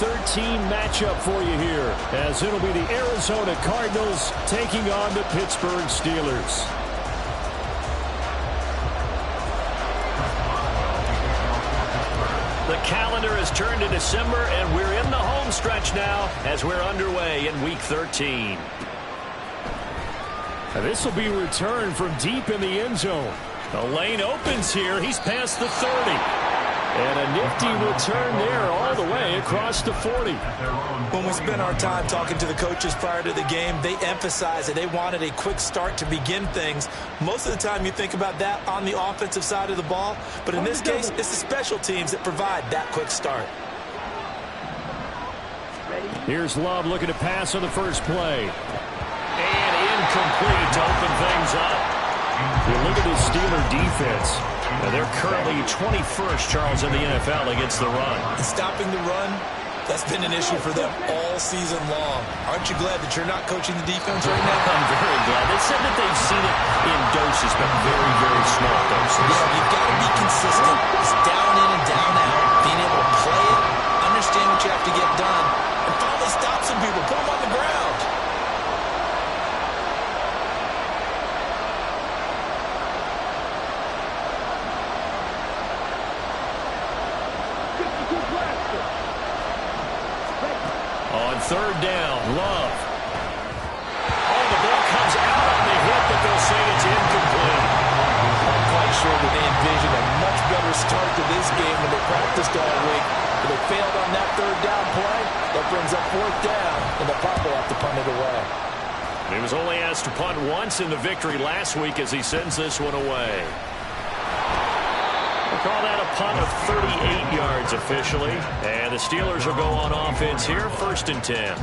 13 matchup for you here, as it'll be the Arizona Cardinals taking on the Pittsburgh Steelers. The calendar has turned to December, and we're in the home stretch now as we're underway in Week 13. This will be returned from deep in the end zone. The lane opens here. He's past the 30. And a nifty return there all the way across the 40. When we spent our time talking to the coaches prior to the game, they emphasized that they wanted a quick start to begin things. Most of the time you think about that on the offensive side of the ball, but in this case, it's the special teams that provide that quick start. Here's Love looking to pass on the first play. And incomplete to open things up. You look at the Steeler defense. Now they're currently 21st, Charles, in the NFL against the run. And stopping the run, that's been an issue for them all season long. Aren't you glad that you're not coaching the defense right now? I'm very glad. They said that they've seen it in doses, but very, very small doses. Yeah, you've got to be consistent. It's down in and down out. Being able to play it, understand what you have to get done, and finally stop some people, put them on the ground. On third down, Love. Oh, the ball comes out on the hit, but they'll say it's incomplete. I'm quite sure that they envisioned a much better start to this game when they practiced all week. But they failed on that third down play. That brings up fourth down, and the punt will have to punt it away. He was only asked to punt once in the victory last week as he sends this one away. We'll call that a punt of 38 yards officially. And the Steelers will go on offense here, 1st and 10.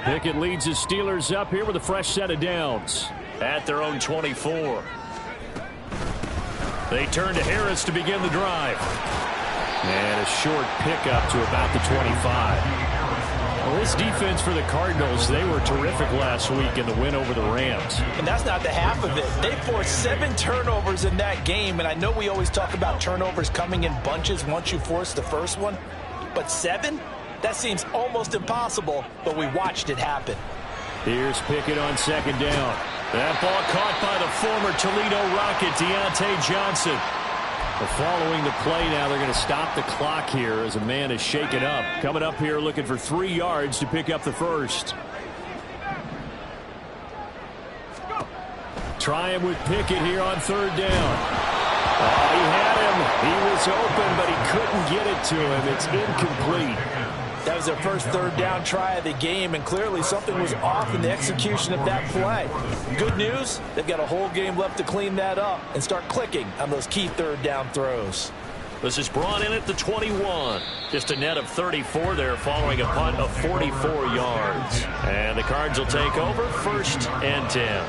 Pickett leads his Steelers up here with a fresh set of downs at their own 24. They turn to Harris to begin the drive. And a short pickup to about the 25. Well, this defense for the Cardinals, they were terrific last week in the win over the Rams. And that's not the half of it. They forced 7 turnovers in that game, and I know we always talk about turnovers coming in bunches once you force the first one, but 7? That seems almost impossible, but we watched it happen. Here's Pickett on 2nd down. That ball caught by the former Toledo Rocket, Deontay Johnson. Following the play now, they're going to stop the clock here as a man is shaken up. Coming up here looking for 3 yards to pick up the first. Try him with Pickett here on 3rd down. Oh, he had him. He was open, but he couldn't get it to him. It's incomplete. That was their first 3rd down try of the game, and clearly something was off in the execution of that play. Good news, they've got a whole game left to clean that up and start clicking on those key 3rd down throws. This is brought in at the 21. Just a net of 34 there following a punt of 44 yards. And the Cards will take over, 1st and 10.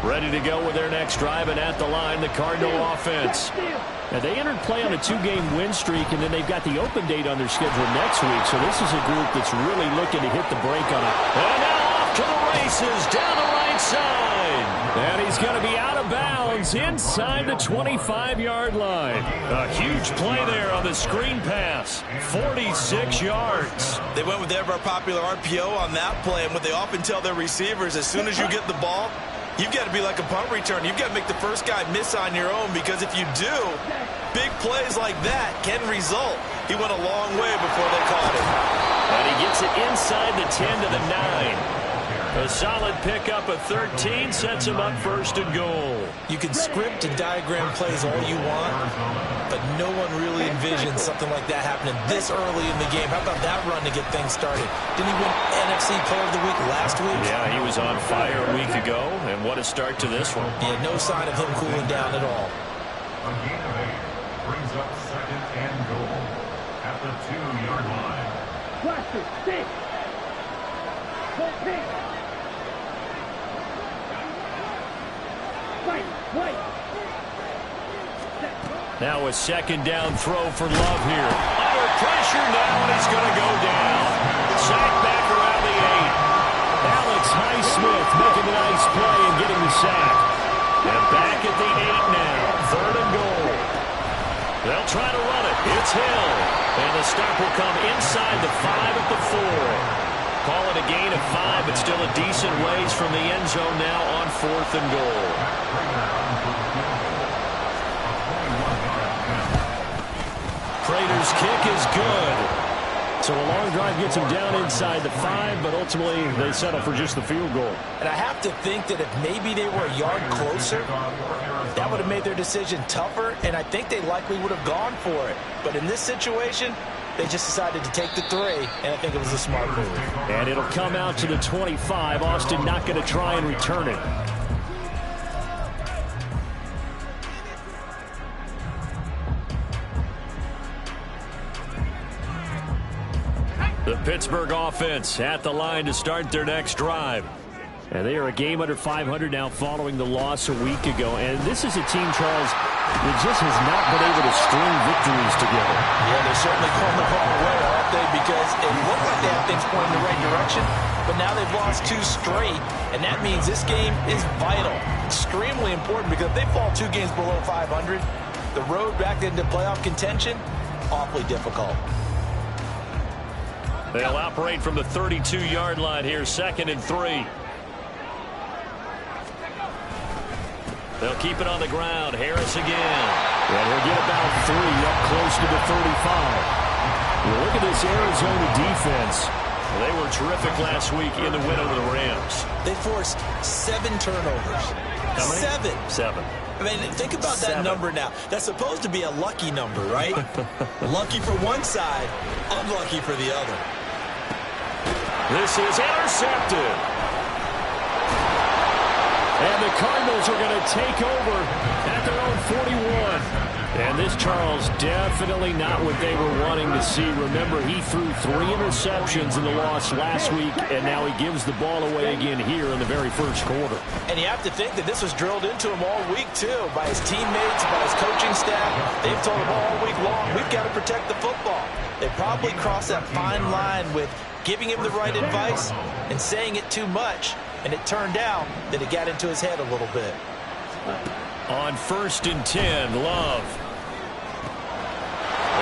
Ready to go with their next drive, and at the line, the Cardinal offense. Now, they entered play on a 2-game win streak, and then they've got the open date on their schedule next week. So this is a group that's really looking to hit the brake on it. And now off to the races down the right side. And he's going to be out of bounds inside the 25-yard line. A huge play there on the screen pass. 46 yards. They went with their popular RPO on that play, and what they often tell their receivers, as soon as you get the ball, you've got to be like a punt return. You've got to make the first guy miss on your own, because if you do, big plays like that can result. He went a long way before they caught him. And he gets it inside the 10 to the 9. A solid pickup of 13 sets him up 1st and goal. You can script and diagram plays all you want, but no one really envisioned something like that happening this early in the game. How about that run to get things started? Didn't he win NFC Player of the Week last week? Yeah, he was on fire a week ago, and what a start to this one. Yeah, no sign of him cooling down at all. A gain of 8 brings up 2nd and goal at the 2-yard line. Blaster, stick! Don't pick! Wait! Now a 2nd down throw for Love here. Under pressure. sack. And back at the 8 now. 3rd and goal. They'll try to run it. It's Hill. And the stop will come inside the 5 at the 4. Call it a gain of 5, but still a decent ways from the end zone now on 4th and goal. Prater's kick is good. So a long drive gets him down inside the 5, but ultimately they settle for just the field goal. And I have to think that if maybe they were a yard closer, that would have made their decision tougher, and I think they likely would have gone for it. But in this situation, they just decided to take the 3, and I think it was a smart move. And it'll come out to the 25. Austin not going to try and return it. The Pittsburgh offense at the line to start their next drive. And they are a game under 500 now following the loss a week ago. And this is a team, Charles, that just has not been able to string victories together. Yeah, they're certainly going the wrong way, aren't they? Because it looked like they have things pointing in the right direction, but now they've lost 2 straight, and that means this game is vital. Extremely important, because if they fall 2 games below 500, the road back into playoff contention, awfully difficult. They'll operate from the 32-yard line here, 2nd and 3. They'll keep it on the ground. Harris again. And he'll get about 3 up close to the 35. You look at this Arizona defense. They were terrific last week in the win over the Rams. They forced 7 turnovers. How many? 7. I mean, think about that number now. That's supposed to be a lucky number, right? Lucky for one side, unlucky for the other. This is intercepted. And the Cardinals are going to take over at their own 41. And this, Charles, definitely not what they were wanting to see. Remember, he threw 3 interceptions in the loss last week, and now he gives the ball away again here in the very first quarter. And you have to think that this was drilled into him all week, too, by his teammates, by his coaching staff. They've told him all week long, we've got to protect the football. They probably crossed that fine line with giving him the right advice and saying it too much. And it turned out that it got into his head a little bit. On 1st and 10, Love.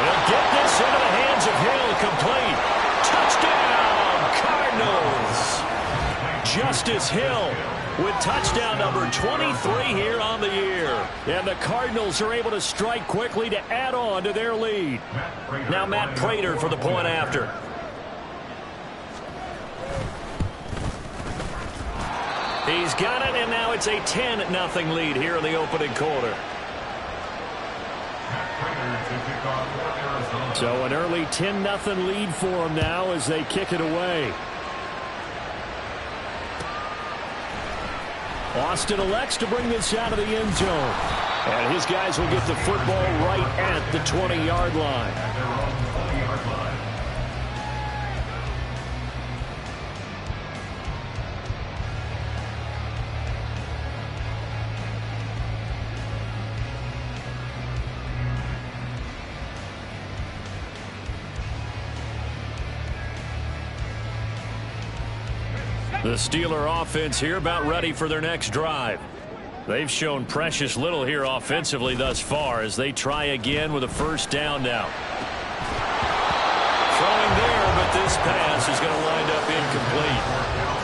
They'll get this into the hands of Hill, complete. Touchdown, Cardinals. Justice Hill with touchdown number 23 here on the year. And the Cardinals are able to strike quickly to add on to their lead. Now Matt Prater for the point after. He's got it, and now it's a 10-0 lead here in the opening quarter. So an early 10-0 lead for them now as they kick it away. Austin elects to bring this out of the end zone. And his guys will get the football right at the 20-yard line. The Steeler offense here about ready for their next drive. They've shown precious little here offensively thus far as they try again with a 1st down now. Throwing there, but this pass is going to wind up incomplete.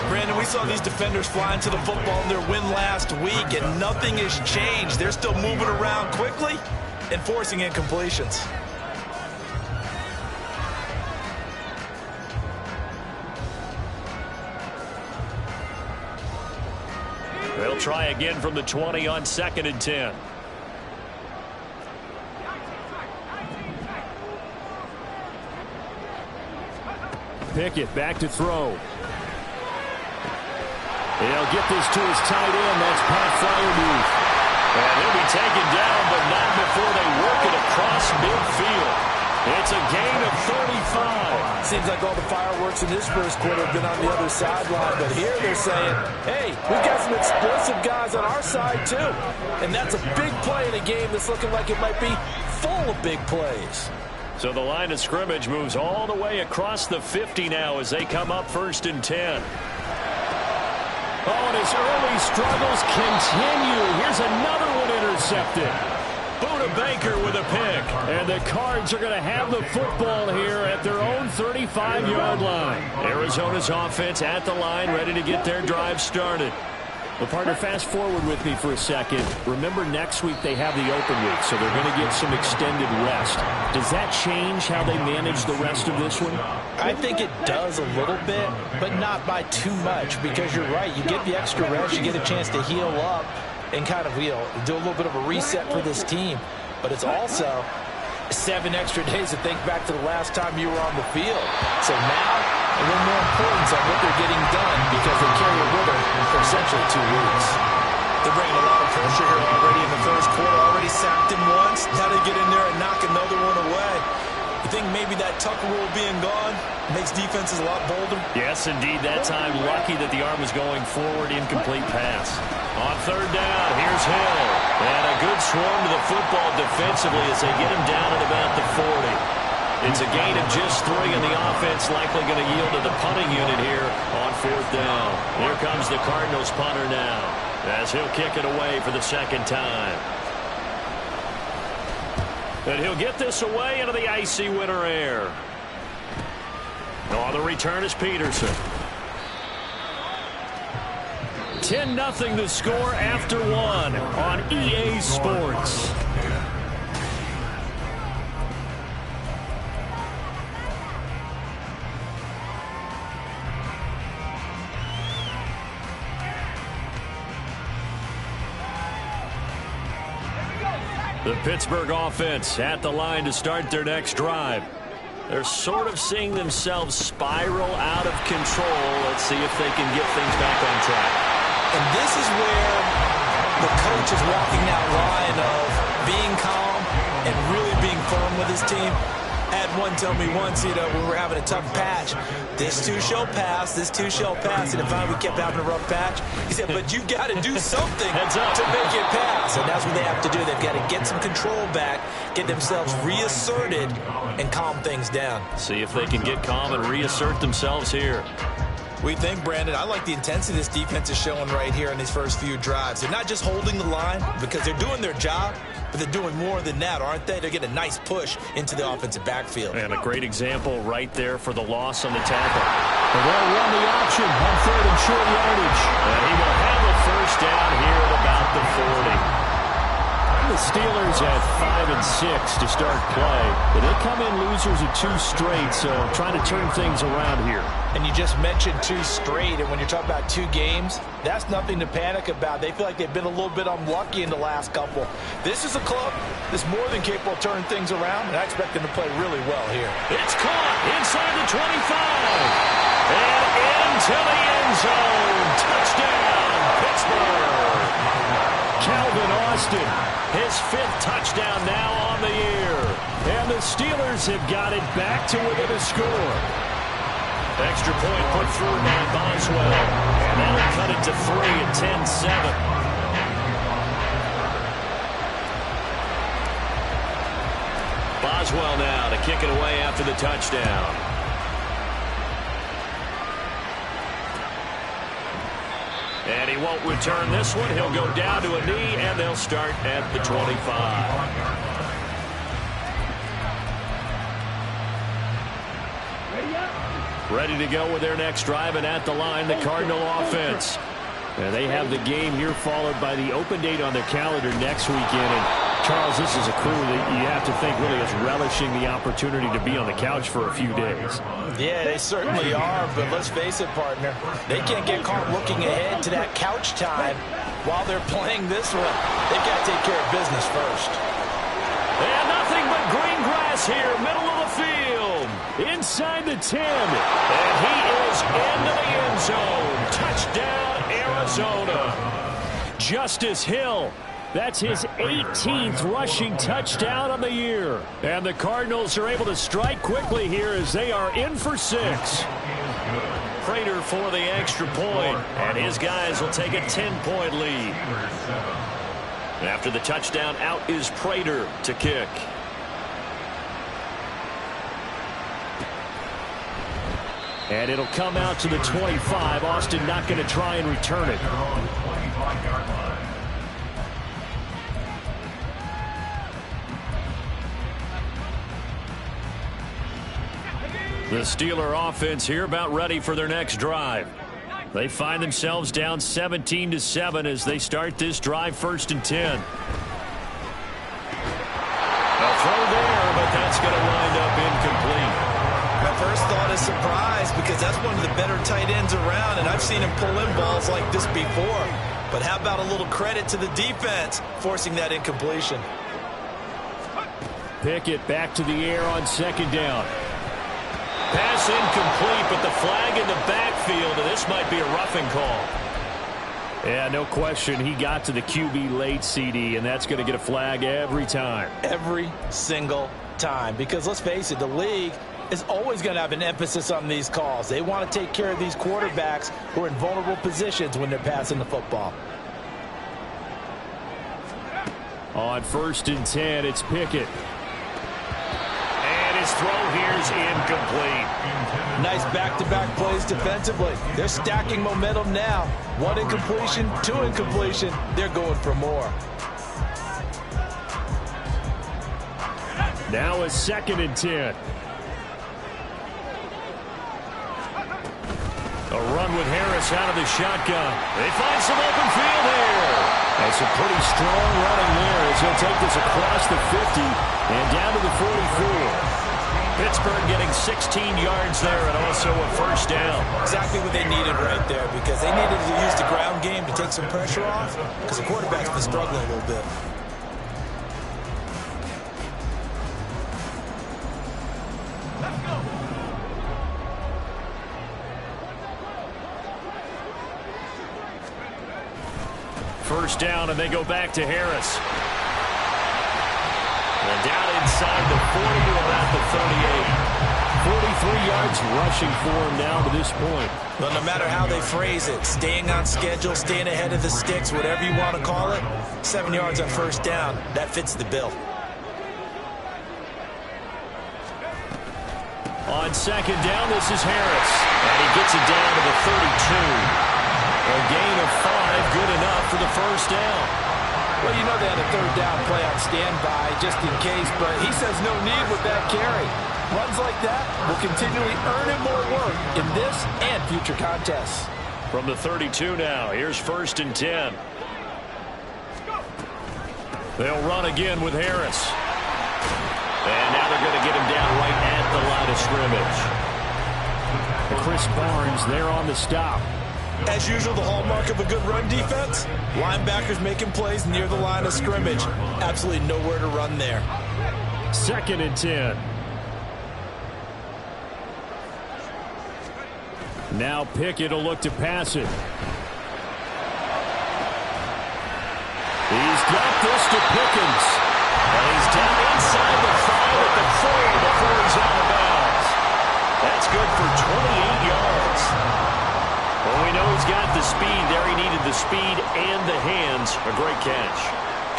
Brandon, we saw these defenders flying to the football in their win last week, and nothing has changed. They're still moving around quickly and forcing incompletions. They'll try again from the 20 on 2nd and 10. Pickett back to throw. He'll get this to his tight end. That's Pat Freiermuth. And he'll be taken down, but not before they work it across midfield. It's a gain of 35. Seems like all the fireworks in this first quarter have been on the other sideline, but here they're saying, hey, we've got some explosive guys on our side too. And that's a big play in a game that's looking like it might be full of big plays. So the line of scrimmage moves all the way across the 50 now as they come up 1st and 10. Oh, and his early struggles continue. Here's another one intercepted. Buda Baker with a pick. And the Cards are going to have the football here at their own 35-yard line. Arizona's offense at the line, ready to get their drive started. Well, partner, fast forward with me for a second. Remember, next week they have the open week, so they're going to get some extended rest. Does that change how they manage the rest of this one? I think it does a little bit, but not by too much, because you're right. You get the extra rest, you get a chance to heal up and kind of, do a little bit of a reset for this team. But it's also 7 extra days to think back to the last time you were on the field. So now, a little more importance on what they're getting done because they carry it with them for essentially 2 weeks. They're bringing a lot of pressure here already in the first quarter. Already sacked him once. Now they get in there and knock another one away. You think maybe that Tucker rule being gone makes defenses a lot bolder? Yes, indeed. That time, lucky that the arm was going forward. Incomplete pass. On third down, here's Hill. And a good swarm to the football defensively as they get him down at about the 40. It's a gain of just 3, and the offense likely going to yield to the punting unit here on 4th down. Here comes the Cardinals punter now as he'll kick it away for the second time. And he'll get this away into the icy winter air. On the return is Peterson. 10-0 the score after 1 on EA Sports. The Pittsburgh offense at the line to start their next drive. They're sort of seeing themselves spiral out of control. Let's see if they can get things back on track. And this is where the coach is walking that line of being calm and really being firm with his team. I had one tell me once, when we were having a tough patch, this too shall pass, this too shall pass. And finally we kept having a rough patch. He said, but you got to do something to make it pass. And that's what they have to do. They've got to get some control back, get themselves reasserted, and calm things down. See if they can get calm and reassert themselves here. We think, Brandon, I like the intensity this defense is showing right here in these first few drives. They're not just holding the line because they're doing their job, but they're doing more than that, aren't they? They're getting a nice push into the offensive backfield. And a great example right there for the loss on the tackle. And they'll run the option on 3rd and short yardage. And he will have a first down here at about the 40. The Steelers at 5 and 6 to start play. But they come in losers of 2 straight, so trying to turn things around here. And you just mentioned 2 straight, and when you're talking about 2 games, that's nothing to panic about. They feel like they've been a little bit unlucky in the last couple. This is a club that's more than capable of turning things around, and I expect them to play really well here. It's caught inside the 25. And into the end zone. Touchdown, Pittsburgh. Calvin Austin, his 5th touchdown now on the year. And the Steelers have got it back to within a score. Extra point put through by Boswell. And that'll cut it to 3 at 10-7. Boswell now to kick it away after the touchdown. And he won't return this one. He'll go down to a knee, and they'll start at the 25. Ready to go with their next drive, and at the line, the Cardinal offense. And they have the game here followed by the open date on their calendar next weekend. And Charles, this is a crew that you have to think really is relishing the opportunity to be on the couch for a few days. Yeah, they certainly are, but let's face it, partner. They can't get caught looking ahead to that couch time while they're playing this one. They've got to take care of business first. And nothing but green grass here, middle of the field. Inside the 10. And he is into the end zone. Touchdown, Arizona. Justice Hill. That's his 18th rushing touchdown on the year. And the Cardinals are able to strike quickly here as they are in for 6. Prater for the extra point. And his guys will take a 10-point lead. After the touchdown, out is Prater to kick. And it'll come out to the 25. Austin not going to try and return it. The Steeler offense here about ready for their next drive. They find themselves down 17-7 as they start this drive, 1st and 10. A throw there, but that's going to wind up incomplete. My first thought is surprise, because that's one of the better tight ends around, and I've seen him pull in balls like this before. But how about a little credit to the defense forcing that incompletion? Pickett back to the air on 2nd down. Pass incomplete, but the flag in the backfield, and this might be a roughing call. Yeah, no question. He got to the QB late, CD, and that's going to get a flag every time. Every single time. Because let's face it, the league is always going to have an emphasis on these calls. They want to take care of these quarterbacks who are in vulnerable positions when they're passing the football. On 1st and 10, it's Pickett. And his throw here is incomplete. Nice back-to-back plays defensively. They're stacking momentum now. 1 incompletion, 2 incompletion. They're going for more. Now a 2nd and 10. A run with Harris out of the shotgun. They find some open field here. That's a pretty strong running there as he'll take this across the 50 and down to the 44. Pittsburgh getting 16 yards there and also a 1st down. Exactly what they needed right there, because they needed to use the ground game to take some pressure off, because the quarterback's been struggling a little bit. First down, and they go back to Harris. And down inside the 40 to about the 38. 43 yards rushing for him now to this point. Well, no matter how they phrase it, staying on schedule, staying ahead of the sticks, whatever you want to call it, 7 yards on 1st down, that fits the bill. On 2nd down, this is Harris. And he gets it down to the 32. A gain of 5, good enough for the 1st down. Well, you know they had a 3rd down play on standby just in case, but he says no need with that carry. Runs like that will continually earn him more work in this and future contests. From the 32 now, here's 1st and 10. They'll run again with Harris. And now they're going to get him down right at the line of scrimmage. Chris Barnes there on the stop. As usual, the hallmark of a good run defense, linebackers making plays near the line of scrimmage. Absolutely nowhere to run there. 2nd and 10. Now Pickett will look to pass it. He's got this to Pickens. And he's down inside the 5 at the 4 before he's out of bounds. That's good for 28 yards. Well, we know he's got the speed there. He needed the speed and the hands. A great catch.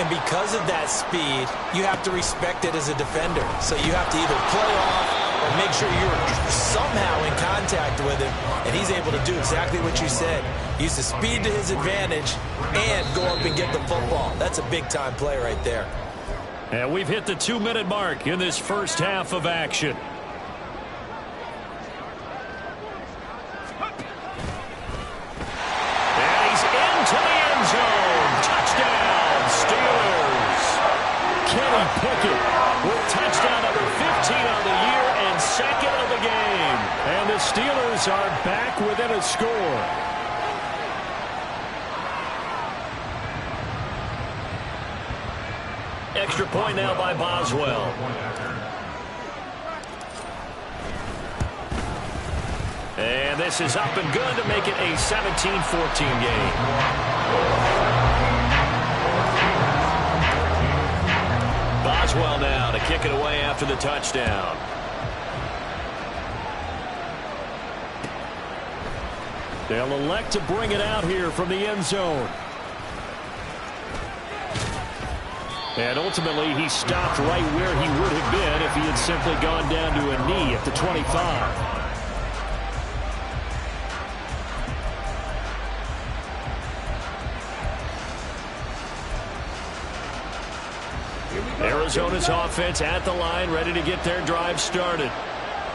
And because of that speed, you have to respect it as a defender. So you have to either play off or make sure you're somehow in contact with him. And he's able to do exactly what you said. Use the speed to his advantage and go up and get the football. That's a big-time play right there. And we've hit the 2-minute mark in this 1st half of action. Pickett with touchdown number 15 on the year and 2nd of the game. And the Steelers are back within a score. Extra point now by Boswell. And this is up and good to make it a 17-14 game. Boswell now to kick it away after the touchdown. They'll elect to bring it out here from the end zone. And ultimately, he stopped right where he would have been if he had simply gone down to a knee at the 25. Arizona's offense at the line, ready to get their drive started.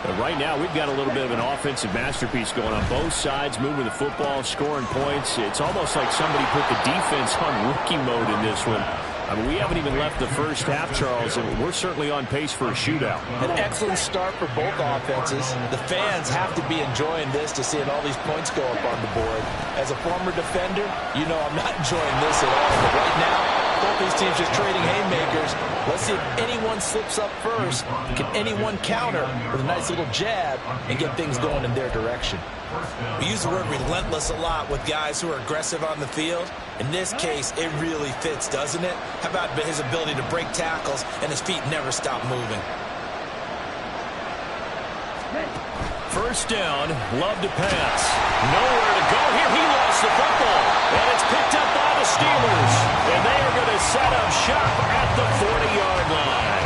But right now, we've got a little bit of an offensive masterpiece going on both sides, moving the football, scoring points. It's almost like somebody put the defense on rookie mode in this one. I mean, we haven't even left the first half, Charles, and we're certainly on pace for a shootout. An excellent start for both offenses. The fans have to be enjoying this to seeing all these points go up on the board. As a former defender, you know I'm not enjoying this at all. But right now, both these teams just trading haymakers. Let's see if anyone slips up first. Can anyone counter with a nice little jab and get things going in their direction? We use the word relentless a lot with guys who are aggressive on the field. In this case, it really fits, doesn't it? How about his ability to break tackles and his feet never stop moving? First down, Love to pass. Nowhere to go here. He lost the football. And it's picked up by the Steelers. And they are going to set up shop at the 40-yard line.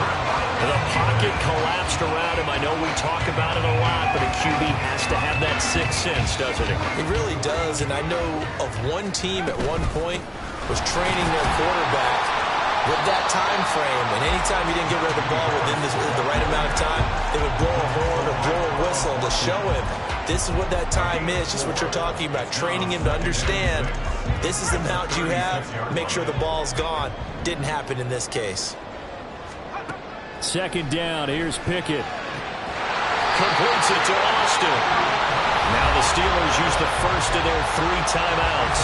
The pocket collapsed around him. I know we talk about it a lot, but a QB has to have that sixth sense, doesn't it? It really does, and I know of one team at one point was training their quarterback with that time frame, and anytime you didn't get rid of the ball within the right amount of time, they would blow a horn or blow a whistle to show him this is what that time is, just what you're talking about, training him to understand this is the amount you have, make sure the ball's gone. Didn't happen in this case. Second down, here's Pickett. Completes it to Austin. Now the Steelers use the first of their 3 timeouts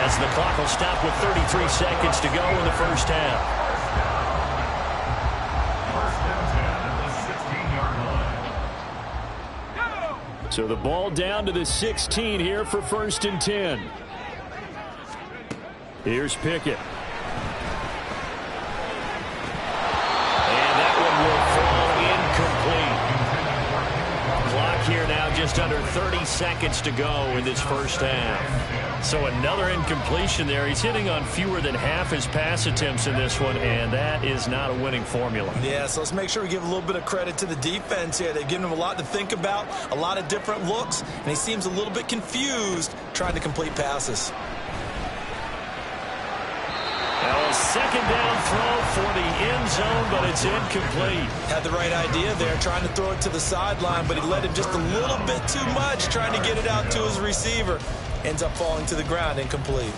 as the clock will stop with 33 seconds to go in the first half. So the ball down to the 16 here for 1st and 10. Here's Pickett. Here now, just under 30 seconds to go in this first half. So another incompletion there. He's hitting on fewer than half his pass attempts in this one, and that is not a winning formula. Yeah, so let's make sure we give a little bit of credit to the defense here. They've given him a lot to think about, a lot of different looks, and he seems a little bit confused trying to complete passes. Now a second down throw for the end zone, but it's incomplete. Had the right idea there, trying to throw it to the sideline, but he let him just a little bit too much, trying to get it out to his receiver. Ends up falling to the ground, incomplete.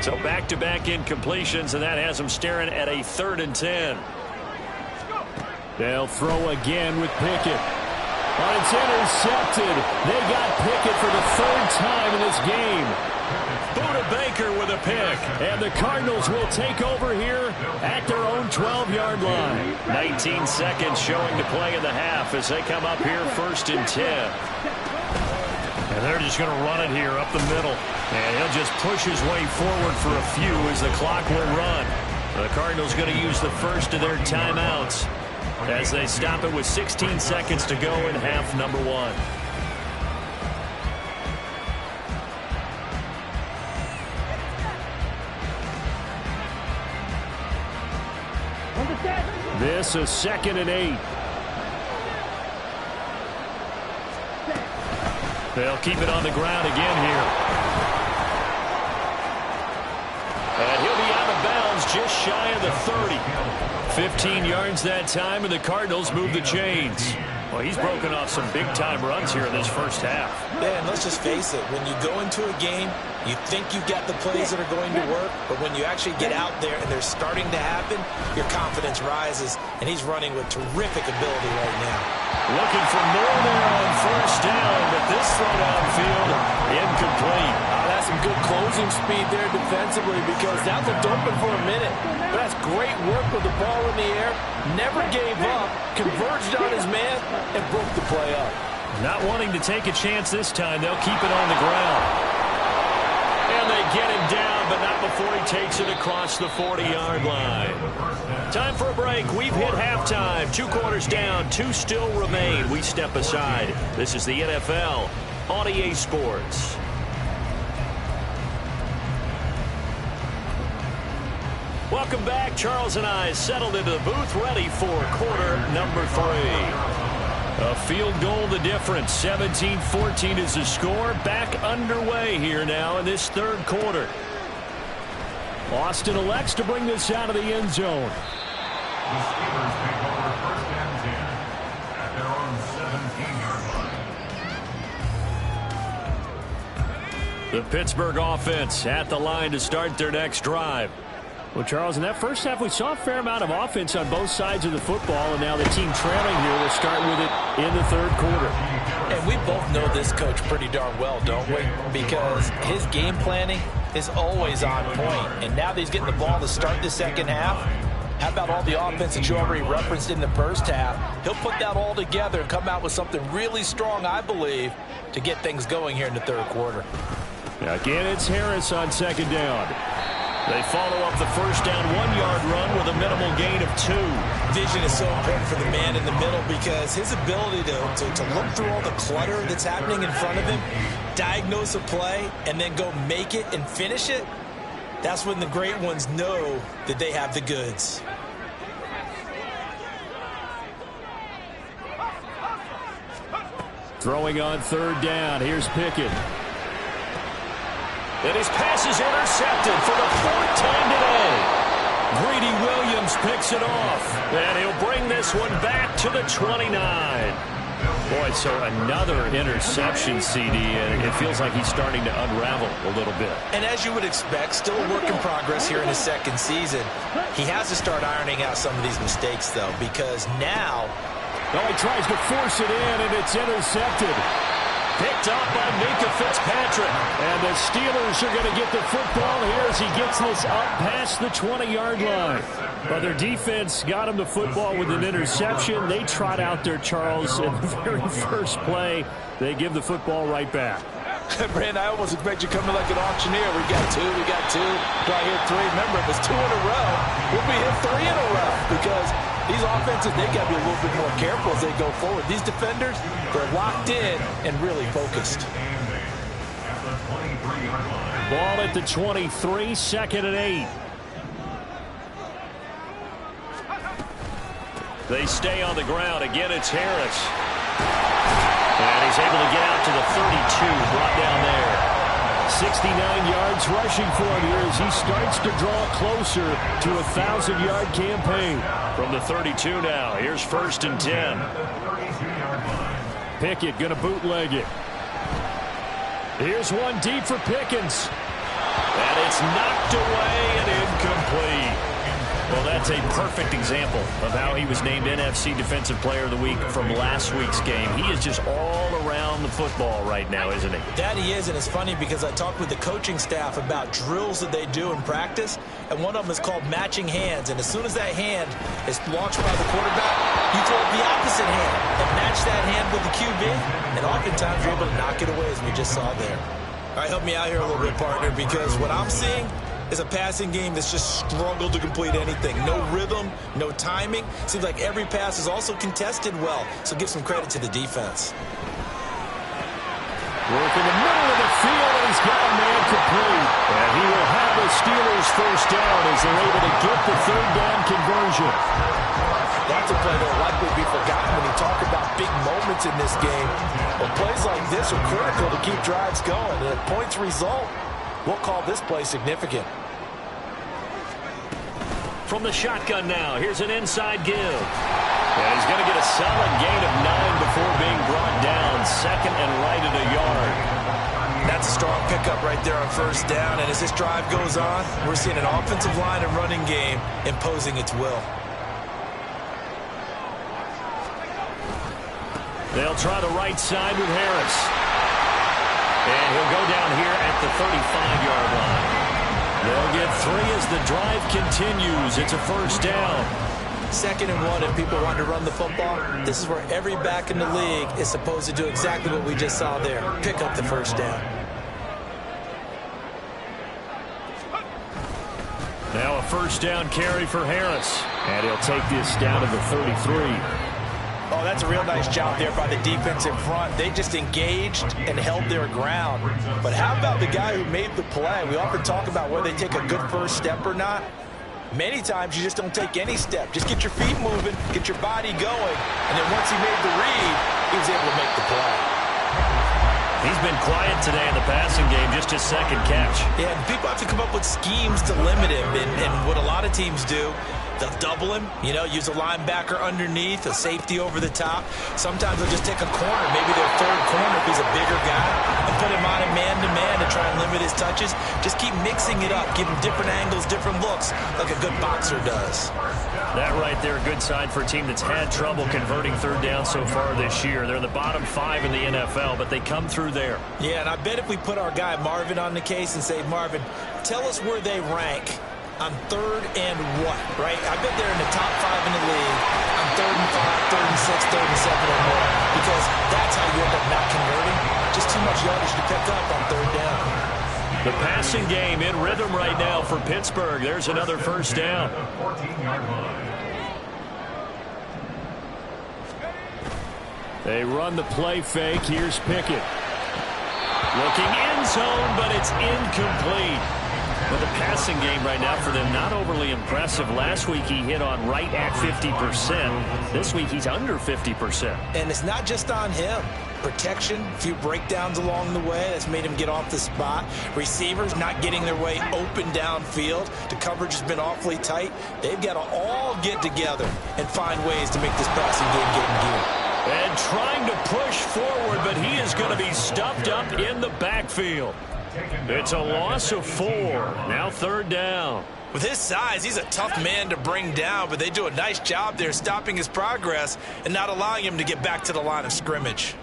So back-to-back incompletions, and that has him staring at a 3rd and 10. They'll throw again with Pickett. But it's intercepted. They got Pickett for the 3rd time in this game. Buda Baker with a pick. And the Cardinals will take over here at their own 12-yard line. 19 seconds showing to play in the half as they come up here 1st and 10. And they're just going to run it here up the middle. And he'll just push his way forward for a few as the clock will run. The Cardinals going to use the first of their timeouts as they stop it with 16 seconds to go in half number 1. This is 2nd and 8. They'll keep it on the ground again here. And he'll be out of bounds just shy of the 30. 15 yards that time, and the Cardinals move the chains. Well, he's broken off some big-time runs here in this first half. Yeah, and let's just face it. When you go into a game, you think you've got the plays that are going to work, but when you actually get out there and they're starting to happen, your confidence rises, and he's running with terrific ability right now. Looking for more there on first down, but this throw downfield incomplete. That's some good closing speed there defensively because that looked open for a minute. But that's great work with the ball in the air. Never gave up, converged on his man, and broke the play up. Not wanting to take a chance this time, they'll keep it on the ground. And they get him down, but not before he takes it across the 40-yard line. Time for a break. We've hit halftime. 2 quarters down, 2 still remain. We step aside. This is the NFL on EA Sports. Welcome back. Charles and I settled into the booth ready for quarter number 3. A field goal the difference. 17-14 is the score. Back underway here now in this third quarter. Austin elects to bring this out of the end zone. The Steelers take over 1st and 10 at their own 17-yard line. The Pittsburgh offense at the line to start their next drive. Well, Charles, in that first half, we saw a fair amount of offense on both sides of the football, and now the team trailing here will start with it in the third quarter. And we both know this coach pretty darn well, don't we? Because his game planning is always on point. And now that he's getting the ball to start the second half, how about all the offense that you already referenced in the first half? He'll put that all together and come out with something really strong, I believe, to get things going here in the third quarter. Again, it's Harris on second down. They follow up the first down 1-yard run with a minimal gain of 2. Vision is so important for the man in the middle because his ability to look through all the clutter that's happening in front of him, diagnose a play, and then go make it and finish it, that's when the great ones know that they have the goods. Throwing on third down. Here's Pickett. And his pass is intercepted for the 4th time today. Greedy Williams picks it off. And he'll bring this one back to the 29. Boy, so another interception, CD, and it feels like he's starting to unravel a little bit. And as you would expect, still a work in progress here in his second season. He has to start ironing out some of these mistakes, though, because now... Well, he tries to force it in, and it's intercepted. Picked up by Minka Fitzpatrick. And the Steelers are going to get the football here as he gets this up past the 20-yard line. But their defense got him the football with an interception. They trot out there, Charles, in the very first play. They give the football right back. Brand, I almost expect you coming like an auctioneer. We got 2, we got 2. Do I hit 3? Remember, if it's 2 in a row, we'll be hit 3 in a row because these offenses, they got to be a little bit more careful as they go forward. These defenders, they're locked in and really focused. Ball at the 23, 2nd and 8. They stay on the ground. Again, it's Harris. And he's able to get out to the 32, brought down there. 69 yards rushing for him here as he starts to draw closer to a 1,000-yard campaign. From the 32 now, here's 1st and 10. Pickett going to bootleg it. Here's one deep for Pickens. And it's knocked away and incomplete. Well, that's a perfect example of how he was named NFC Defensive Player of the Week from last week's game. He is just all around the football right now, isn't he? That he is, and it's funny because I talked with the coaching staff about drills that they do in practice, and one of them is called matching hands. And as soon as that hand is launched by the quarterback, you throw the opposite hand and match that hand with the QB, and oftentimes you're able to knock it away, as we just saw there. All right, help me out here a little bit, partner, because what I'm seeing is a passing game that's just struggled to complete anything. No rhythm, no timing. Seems like every pass is also contested well, so give some credit to the defense. Work in the middle of the field, and he's got a man complete. And he will have the Steelers first down as they're able to get the third down conversion. That's a play that will likely be forgotten when you talk about big moments in this game. But plays like this are critical to keep drives going. And if points result, we'll call this play significant. From the shotgun now, here's an inside give. And he's going to get a solid gain of 9 before being brought down. 2nd and right at a yard. That's a strong pickup right there on first down. And as this drive goes on, we're seeing an offensive line and running game imposing its will. They'll try the right side with Harris. And he'll go down here at the 35-yard line. They'll get 3 as the drive continues. It's a first down. 2nd and 1, if people want to run the football, this is where every back in the league is supposed to do exactly what we just saw there. Pick up the first down. Now a first down carry for Harris. And he'll take this down to the 33. Oh, that's a real nice job there by the defense in front. They just engaged and held their ground. But how about the guy who made the play? We often talk about whether they take a good first step or not. Many times you just don't take any step. Just get your feet moving, get your body going, and then once he made the read, he was able to make the play. He's been quiet today in the passing game, just his second catch. Yeah, and people have to come up with schemes to limit him, and what a lot of teams do, they'll double him, use a linebacker underneath, a safety over the top. Sometimes they'll just take a corner, maybe their third corner if he's a bigger guy, and put him on a man-to-man to try and limit his touches. Just keep mixing it up, give him different angles, different looks, like a good boxer does. That right there, a good sign for a team that's had trouble converting third down so far this year. They're in the bottom 5 in the NFL, but they come through there. Yeah, and I bet if we put our guy Marvin on the case and say, Marvin, tell us where they rank on third and what, right? I bet they're in the top 5 in the league on third and 5, third and 6, third and 7 or more, because that's how you end up not converting. Just too much yardage to pick up on third down. The passing game in rhythm right now for Pittsburgh. There's another first down. They run the play fake. Here's Pickett. Looking end zone, but it's incomplete. But the passing game right now for them, not overly impressive. Last week he hit on right at 50%. This week he's under 50%. And it's not just on him. Protection, a few breakdowns along the way that's made him get off the spot. Receivers not getting their way open downfield. The coverage has been awfully tight. They've got to all get together and find ways to make this passing game get in gear. And trying to push forward, but he is going to be stuffed up in the backfield. It's a loss of 4. Now third down. With his size, he's a tough man to bring down, but they do a nice job there stopping his progress and not allowing him to get back to the line of scrimmage.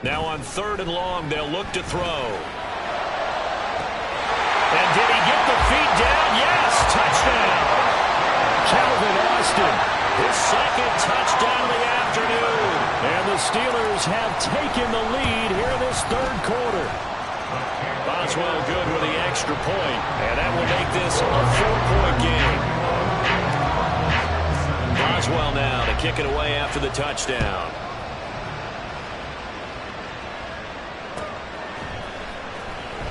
Now on third and long, they'll look to throw. And did he get the feet down? Yes, touchdown. Calvin Austin, his second touchdown of the afternoon. And the Steelers have taken the lead here in this third quarter. Boswell good with the extra point, and that will make this a 4-point game. Boswell now to kick it away after the touchdown.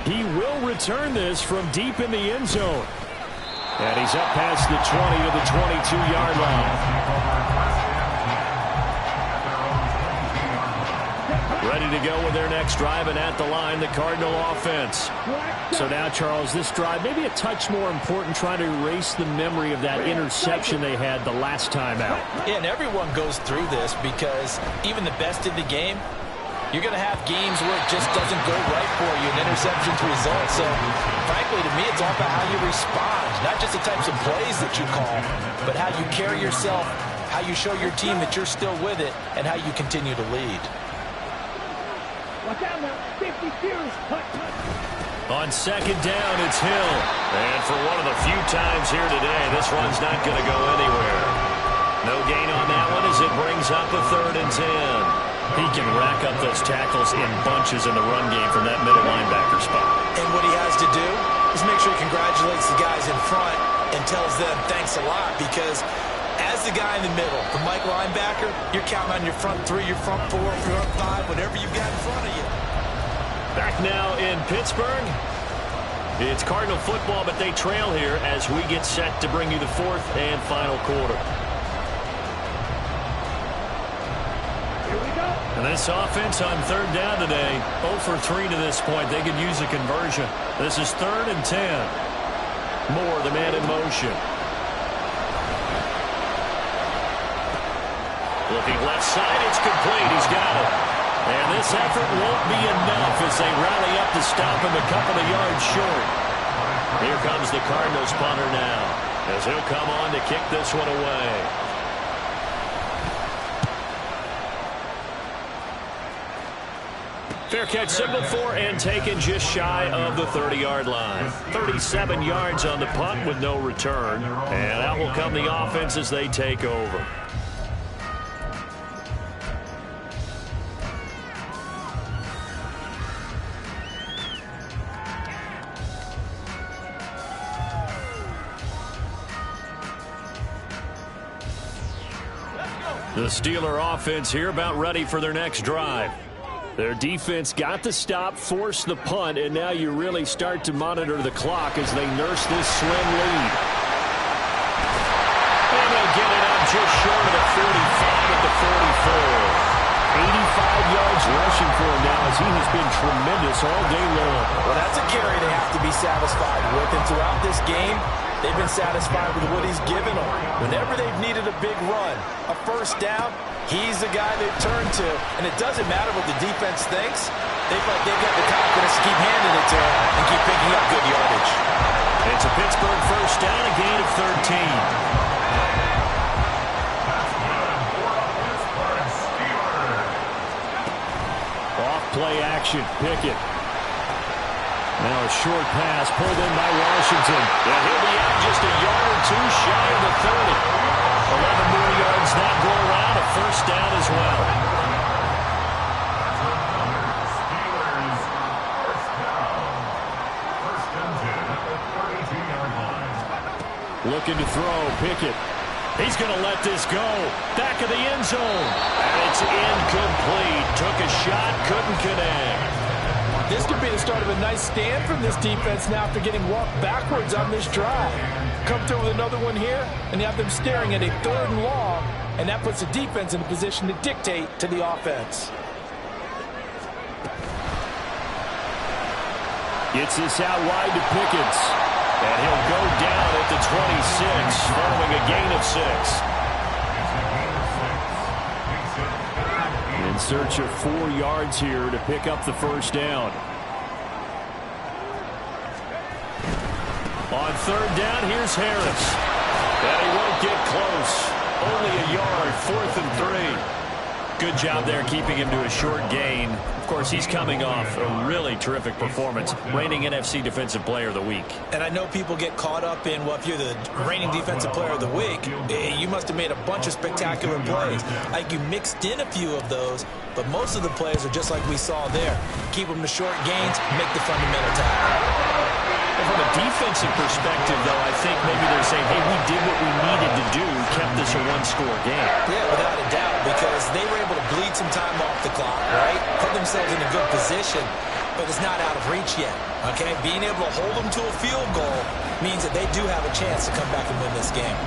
He will return this from deep in the end zone. And he's up past the 20 to the 22-yard line. Ready to go with their next drive, and at the line, the Cardinal offense. So now, Charles, this drive, maybe a touch more important, trying to erase the memory of that interception they had the last time out. Yeah, and everyone goes through this because even the best in the game, you're going to have games where it just doesn't go right for you, and interceptions result. So, frankly, to me, it's all about how you respond, not just the types of plays that you call, but how you carry yourself, how you show your team that you're still with it, and how you continue to lead. Watch out now, 50 series. On second down, it's Hill. And for one of the few times here today, this run's not going to go anywhere. No gain on that one as it brings up a 3rd and 10. He can rack up those tackles in bunches in the run game from that middle linebacker spot. And what he has to do is make sure he congratulates the guys in front and tells them thanks a lot, because as the guy in the middle, the Mike linebacker, you're counting on your front 3, your front 4, your front 5, whatever you've got in front of you. Back now in Pittsburgh. It's Cardinal football, but they trail here as we get set to bring you the 4th and final quarter. And this offense on third down today, 0 for 3 to this point. They could use a conversion. This is 3rd and 10. Moore, the man in motion. Looking left side, it's complete. He's got it. And this effort won't be enough as they rally up to stop him a couple of yards short. Here comes the Cardinals punter now, as he'll come on to kick this one away. Fair catch signaled for and taken just shy of the 30-yard line. 37 yards on the punt with no return. And out will come the offense as they take over. The Steeler offense here about ready for their next drive. Their defense got the stop, forced the punt, and now you really start to monitor the clock as they nurse this slim lead. And they'll get it up just short of the 45 at the 44. 85 yards rushing for him now as he has been tremendous all day long. Well, that's a carry they have to be satisfied with. And throughout this game, they've been satisfied with what he's given them. Whenever they've needed a big run, a first down, he's the guy they've turned to. And it doesn't matter what the defense thinks. They've got the confidence to keep handing it to him and keep picking up good yardage. It's a Pittsburgh first down, a gain of 13. Play action, Pickett. Now a short pass pulled in by Washington. And he'll be out just a yard or two shy of the 30. 11 more yards that go around, a first down as well. Looking to throw, Pickett. He's going to let this go. Back of the end zone. And it's incomplete. Took a shot, couldn't connect. This could be the start of a nice stand from this defense now after getting walked backwards on this drive. Come through with another one here, and you have them staring at a 3rd and long, and that puts the defense in a position to dictate to the offense. Gets this out wide to Pickens. And he'll go down at the 26, following a gain of 6. In search of 4 yards here to pick up the first down. On 3rd down, here's Harris. And he won't get close. Only a yard, 4th and 3. Good job there keeping him to a short gain. Of course, he's coming off a really terrific performance, reigning NFC Defensive Player of the Week. And I know people get caught up in, well, if you're the reigning Defensive Player of the Week, you must have made a bunch of spectacular plays. Like you mixed in a few of those, but most of the plays are just like we saw there. Keep them to short gains, make the fundamental tackle. And from a defensive perspective, though, I think maybe they're saying, hey, we did what we needed to do, kept this a one-score game. Yeah, without a doubt, because they were able to bleed some time off the clock, right? Put themselves in a good position, but it's not out of reach yet, okay? Being able to hold them to a field goal means that they do have a chance to come back and win this game.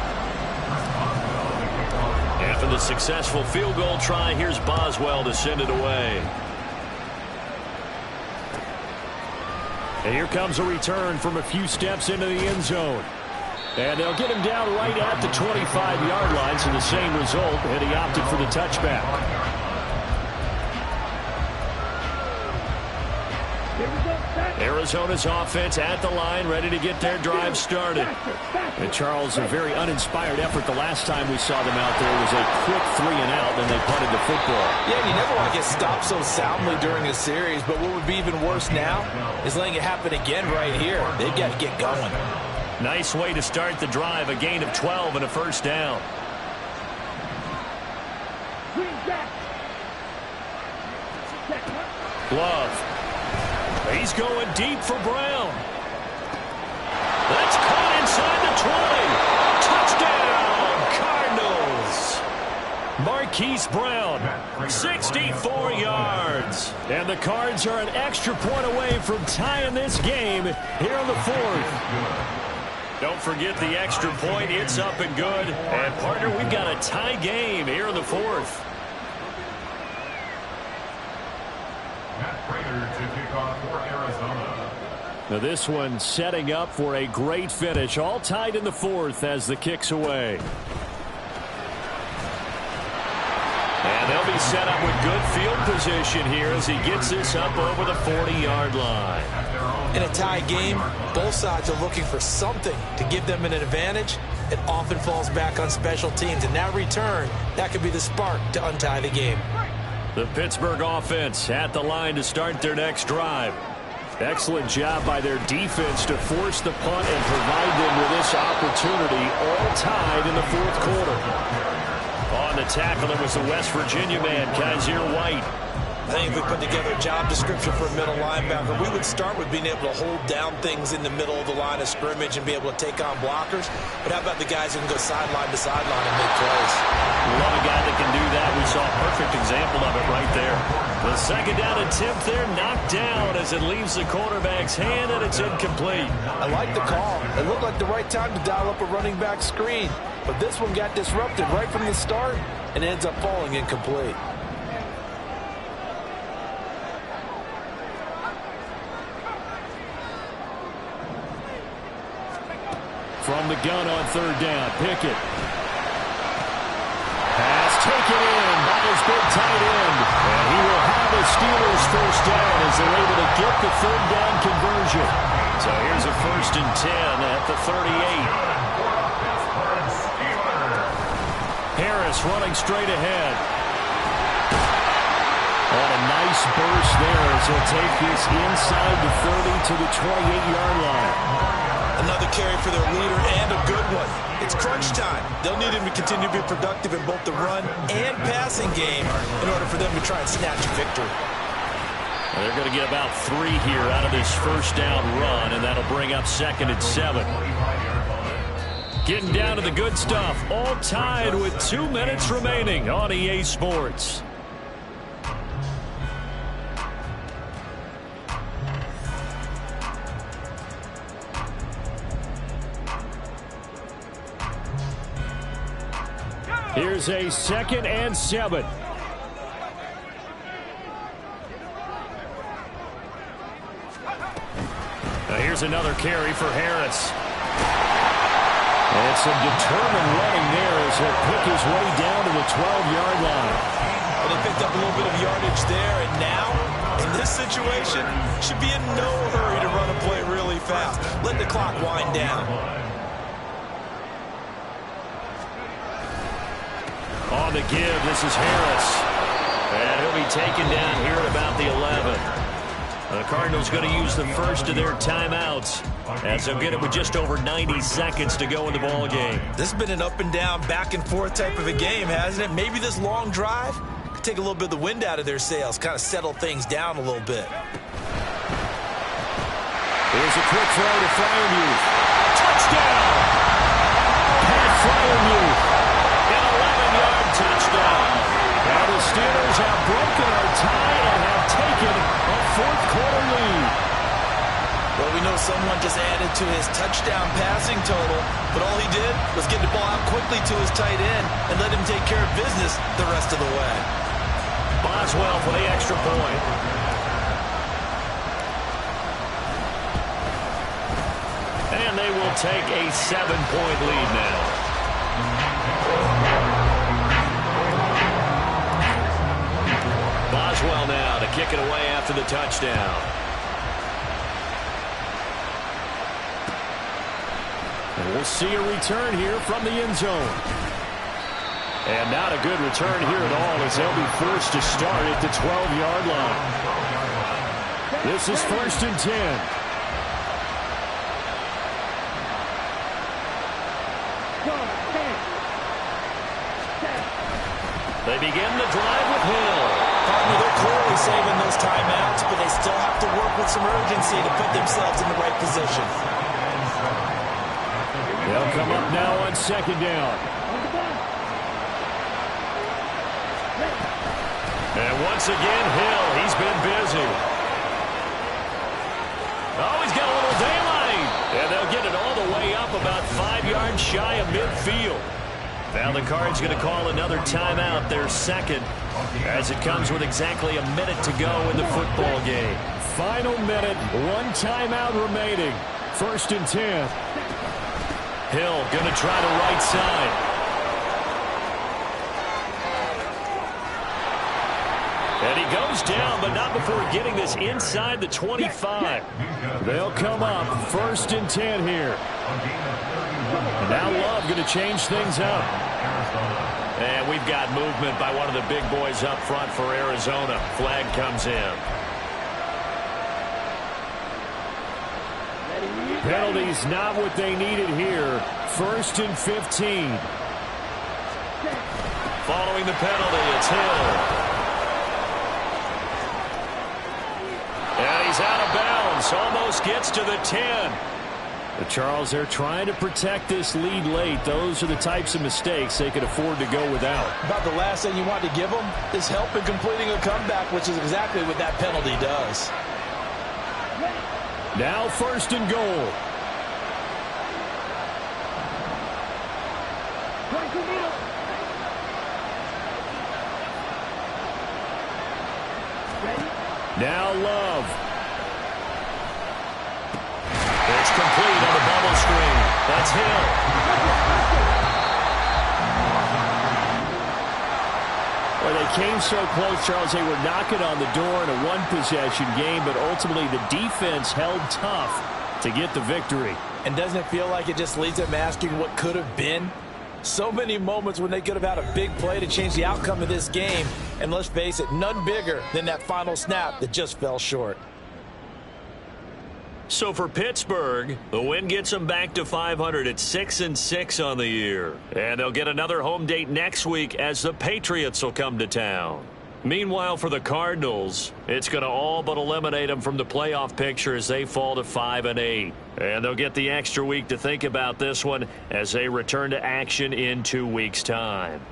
After the successful field goal try, here's Boswell to send it away. And here comes a return from a few steps into the end zone. And they'll get him down right at the 25-yard line, so the same result, and he opted for the touchback. Arizona's offense at the line, ready to get their drive started. And Charles, a very uninspired effort the last time we saw them out there was a quick 3-and-out, then they punted the football. Yeah, you never want to get stopped so soundly during a series, but what would be even worse now is letting it happen again right here. They've got to get going. Nice way to start the drive, a gain of 12 and a first down. Love. He's going deep for Brown. That's caught inside the 20. Touchdown, Cardinals. Marquise Brown, 64 yards. And the Cards are an extra point away from tying this game here in the 4th. Don't forget the extra point. It's up and good. And, partner, we've got a tie game here in the 4th. Now this one setting up for a great finish. All tied in the 4th as the kick's away. And they'll be set up with good field position here as he gets this up over the 40-yard line. In a tie game, both sides are looking for something to give them an advantage. It often falls back on special teams. And that return, that could be the spark to untie the game. The Pittsburgh offense at the line to start their next drive. Excellent job by their defense to force the punt and provide them with this opportunity, all tied in the 4th quarter. On the tackle, it was the West Virginia man, Kaiser White. I think if we put together a job description for a middle linebacker, we would start with being able to hold down things in the middle of the line of scrimmage and be able to take on blockers. But how about the guys who can go sideline to sideline and make plays? Love a guy that can do that. We saw a perfect example of it right there. The second down attempt there knocked down as it leaves the quarterback's hand, and it's incomplete. I like the call. It looked like the right time to dial up a running back screen. But this one got disrupted right from the start and ends up falling incomplete. From the gun on third down, Pickett. Pass taken in by his big tight end. And he will have the Steelers first down as they're able to get the third down conversion. So here's a 1st and 10 at the 38. Harris running straight ahead. On a nice burst there as he'll take this inside the 30 to the 28-yard line. Another carry for their leader and a good one. It's crunch time. They'll need him to continue to be productive in both the run and passing game in order for them to try and snatch a victory. Well, they're going to get about 3 here out of this first down run, and that'll bring up 2nd and 7. Getting down to the good stuff, all tied with 2 minutes remaining on EA Sports. Here's a 2nd and 7. Now here's another carry for Harris. And some determined running there as he'll pick his way down to the 12-yard line. Well, they picked up a little bit of yardage there, and now, in this situation, should be in no hurry to run a play really fast. Let the clock wind down. On the give, this is Harris. And he'll be taken down here at about the 11. The Cardinals going to use the first of their timeouts as they'll get it with just over 90 seconds to go in the ball game. This has been an up and down, back and forth type of a game, hasn't it? Maybe this long drive could take a little bit of the wind out of their sails, kind of settle things down a little bit. Here's a quick throw to Fryermuth. Touchdown! Pat Fryermuth. An 11-yard touchdown. Now the Steelers have broken our tie and have taken a fourth-quarter lead. Well, we know someone just added to his touchdown passing total, but all he did was get the ball out quickly to his tight end and let him take care of business the rest of the way. Boswell for the extra point. And they will take a 7-point lead now. Boswell now to kick it away after the touchdown. And we'll see a return here from the end zone. And not a good return here at all as they'll be forced to start at the 12-yard line. This is 1st and 10. They begin the drive with Hill. Partner, they're clearly saving those timeouts, but they still have to work with some urgency to put themselves in the right position. They'll come up now on 2nd down. And once again, Hill, he's been busy. Oh, he's got a little daylight. And they'll get it all the way up about 5 yards shy of midfield. Now the Cards going to call another timeout, their second, as it comes with exactly a minute to go in the football game. Final minute, 1 timeout remaining. 1st and 10. Hill going to try the right side. And he goes down, but not before getting this inside the 25. They'll come up 1st and 10 here. And now Love going to change things up. And we've got movement by one of the big boys up front for Arizona. Flag comes in. Penalties not what they needed here. 1st and 15. Following the penalty, it's Hill. he's out of bounds. Almost gets to the 10. But Charles, they're trying to protect this lead late. Those are the types of mistakes they could afford to go without. About the last thing you want to give them is help in completing a comeback, which is exactly what that penalty does. Now 1st and goal. Now Love. It's complete on the bubble screen. That's Hill. Well, they came so close, Charles. They were knocking on the door in a one-possession game, but ultimately the defense held tough to get the victory. And doesn't it feel like it just leaves them asking what could have been? So many moments when they could have had a big play to change the outcome of this game. And let's face it, none bigger than that final snap that just fell short. So for Pittsburgh, the win gets them back to 500 at 6-6 on the year. And they'll get another home date next week as the Patriots will come to town. Meanwhile, for the Cardinals, it's going to all but eliminate them from the playoff picture as they fall to 5-8. And they'll get the extra week to think about this one as they return to action in 2 weeks' time.